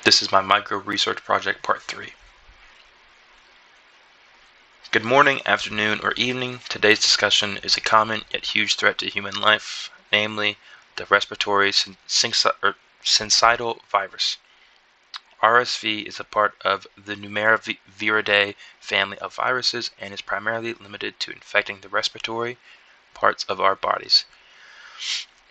This is my Microbe research project part 3. Good morning, afternoon, or evening. Today's discussion is a common yet huge threat to human life, namely the respiratory syncytial virus. RSV is a part of the Numeravidae family of viruses and is primarily limited to infecting the respiratory parts of our bodies.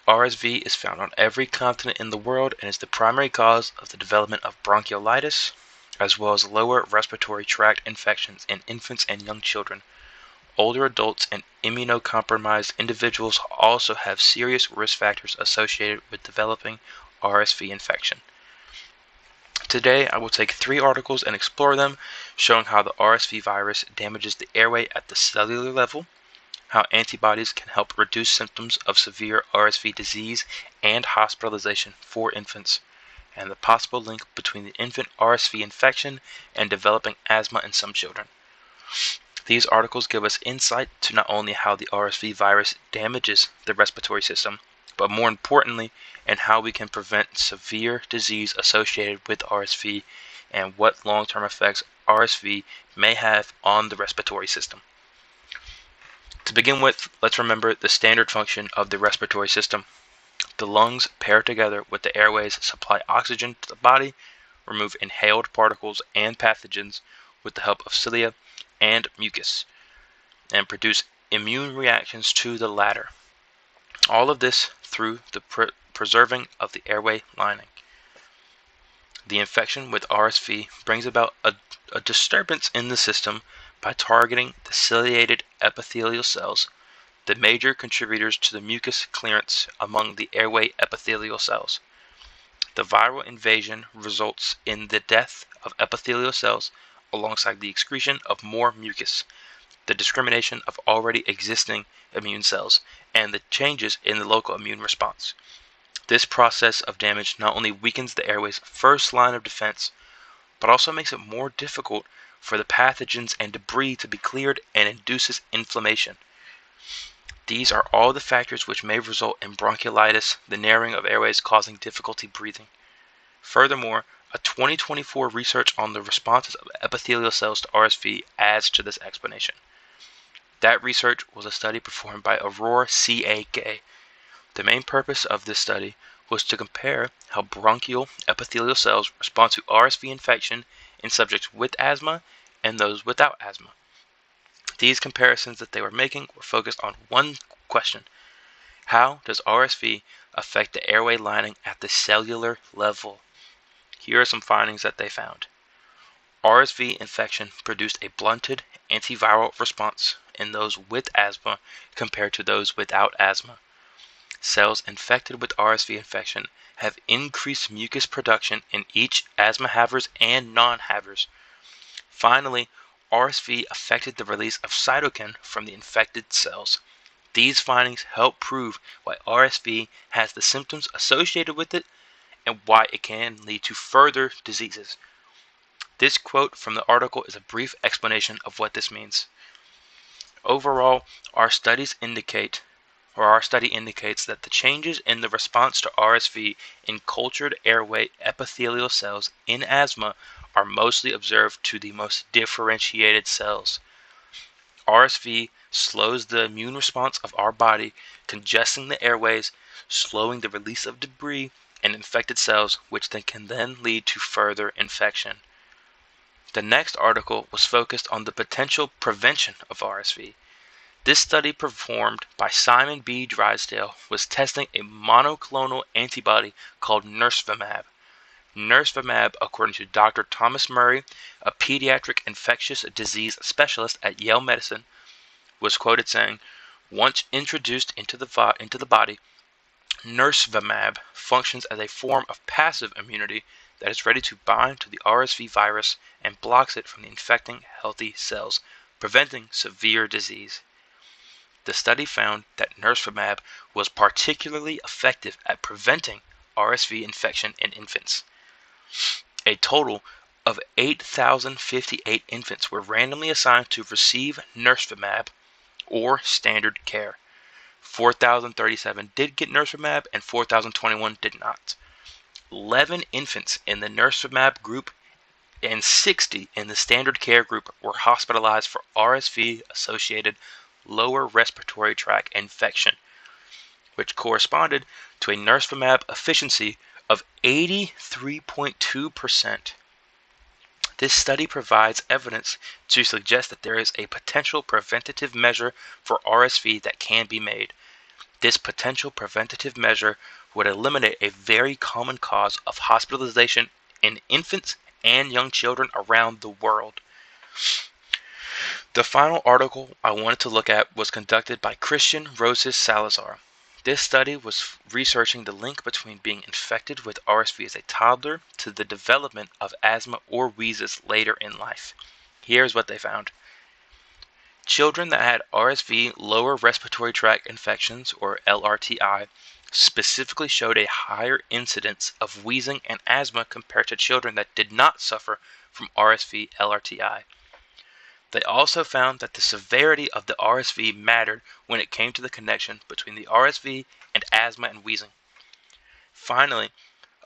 RSV is found on every continent in the world and is the primary cause of the development of bronchiolitis, as well as lower respiratory tract infections in infants and young children. Older adults and immunocompromised individuals also have serious risk factors associated with developing RSV infection. Today, I will take 3 articles and explore them, showing how the RSV virus damages the airway at the cellular level, how antibodies can help reduce symptoms of severe RSV disease and hospitalization for infants, and the possible link between the infant RSV infection and developing asthma in some children. These articles give us insight to not only how the RSV virus damages the respiratory system, but more importantly, in how we can prevent severe disease associated with RSV and what long-term effects RSV may have on the respiratory system. To begin with, let's remember the standard function of the respiratory system. The lungs pair together with the airways, supply oxygen to the body, remove inhaled particles and pathogens with the help of cilia and mucus, and produce immune reactions to the latter. All of this through the preserving of the airway lining. The infection with RSV brings about a disturbance in the system by targeting the ciliated epithelial cells, the major contributors to the mucus clearance among the airway epithelial cells. The viral invasion results in the death of epithelial cells alongside the excretion of more mucus, the discrimination of already existing immune cells, and the changes in the local immune response. This process of damage not only weakens the airway's first line of defense, but also makes it more difficult for the pathogens and debris to be cleared and induces inflammation. These are all the factors which may result in bronchiolitis, the narrowing of airways causing difficulty breathing. Furthermore, a 2024 research on the responses of epithelial cells to RSV adds to this explanation. That research was a study performed by Aurora C.A.K. The main purpose of this study was to compare how bronchial epithelial cells respond to RSV infection in subjects with asthma and those without asthma. These comparisons that they were making were focused on one question: how does RSV affect the airway lining at the cellular level? Here are some findings that they found. RSV infection produced a blunted antiviral response in those with asthma compared to those without asthma. Cells infected with RSV infection have increased mucus production in each asthma havers and non-havers. Finally, RSV affected the release of cytokine from the infected cells. These findings help prove why RSV has the symptoms associated with it and why it can lead to further diseases. This quote from the article is a brief explanation of what this means. Overall, our study indicates that the changes in the response to RSV in cultured airway epithelial cells in asthma are mostly observed to the most differentiated cells. RSV slows the immune response of our body, congesting the airways, slowing the release of debris and infected cells, which can then lead to further infection. The next article was focused on the potential prevention of RSV. This study performed by Simon B. Drysdale was testing a monoclonal antibody called nirsevimab. Nirsevimab, according to Dr. Thomas Murray, a pediatric infectious disease specialist at Yale Medicine, was quoted saying, "Once introduced into the body, nirsevimab functions as a form of passive immunity that is ready to bind to the RSV virus and blocks it from the infecting healthy cells, preventing severe disease." The study found that nirsevimab was particularly effective at preventing RSV infection in infants. A total of 8,058 infants were randomly assigned to receive nirsevimab or standard care. 4,037 did get nirsevimab and 4,021 did not. 11 infants in the nirsevimab group and 60 in the standard care group were hospitalized for RSV-associated lower respiratory tract infection, which corresponded to a nirsevimab efficiency of 83.2%. This study provides evidence to suggest that there is a potential preventative measure for RSV that can be made. This potential preventative measure would eliminate a very common cause of hospitalization in infants and young children around the world. The final article I wanted to look at was conducted by Christian Roses Salazar. This study was researching the link between being infected with RSV as a toddler to the development of asthma or wheezes later in life. Here's what they found. Children that had RSV lower respiratory tract infections, or LRTI, specifically showed a higher incidence of wheezing and asthma compared to children that did not suffer from RSV LRTI. They also found that the severity of the RSV mattered when it came to the connection between the RSV and asthma and wheezing. Finally,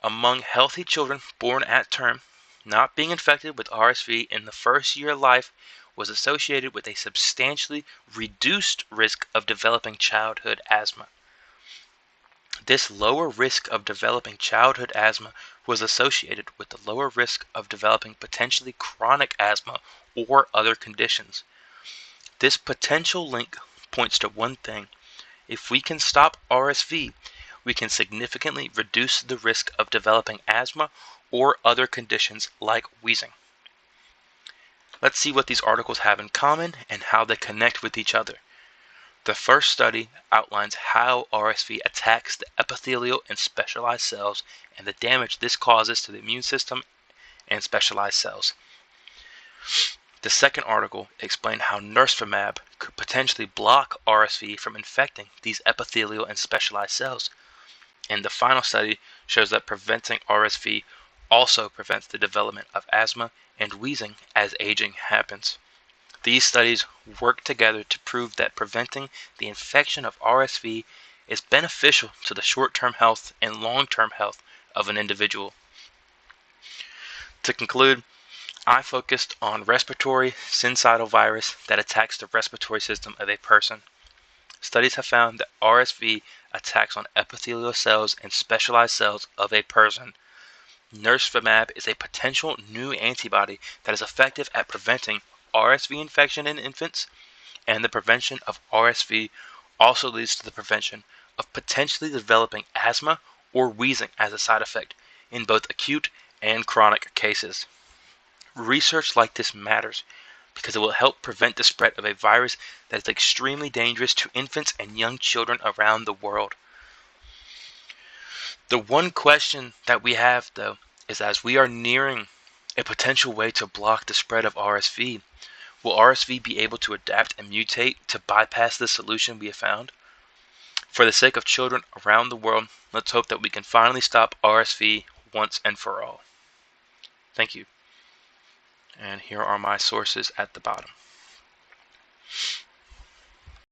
among healthy children born at term, not being infected with RSV in the first year of life was associated with a substantially reduced risk of developing childhood asthma. This lower risk of developing childhood asthma was associated with the lower risk of developing potentially chronic asthma or other conditions. This potential link points to one thing. If we can stop RSV, we can significantly reduce the risk of developing asthma or other conditions like wheezing. Let's see what these articles have in common and how they connect with each other. The first study outlines how RSV attacks the epithelial and specialized cells and the damage this causes to the immune system and specialized cells. The second article explained how nirsevimab could potentially block RSV from infecting these epithelial and specialized cells. And the final study shows that preventing RSV also prevents the development of asthma and wheezing as aging happens. These studies work together to prove that preventing the infection of RSV is beneficial to the short-term health and long-term health of an individual. To conclude, I focused on respiratory syncytial virus that attacks the respiratory system of a person. Studies have found that RSV attacks on epithelial cells and specialized cells of a person. Nirsevimab is a potential new antibody that is effective at preventing RSV infection in infants, and the prevention of RSV also leads to the prevention of potentially developing asthma or wheezing as a side effect in both acute and chronic cases. Research like this matters because it will help prevent the spread of a virus that is extremely dangerous to infants and young children around the world. The one question that we have, though, is as we are nearing a potential way to block the spread of RSV, will RSV be able to adapt and mutate to bypass the solution we have found? For the sake of children around the world, let's hope that we can finally stop RSV once and for all. Thank you. And here are my sources at the bottom.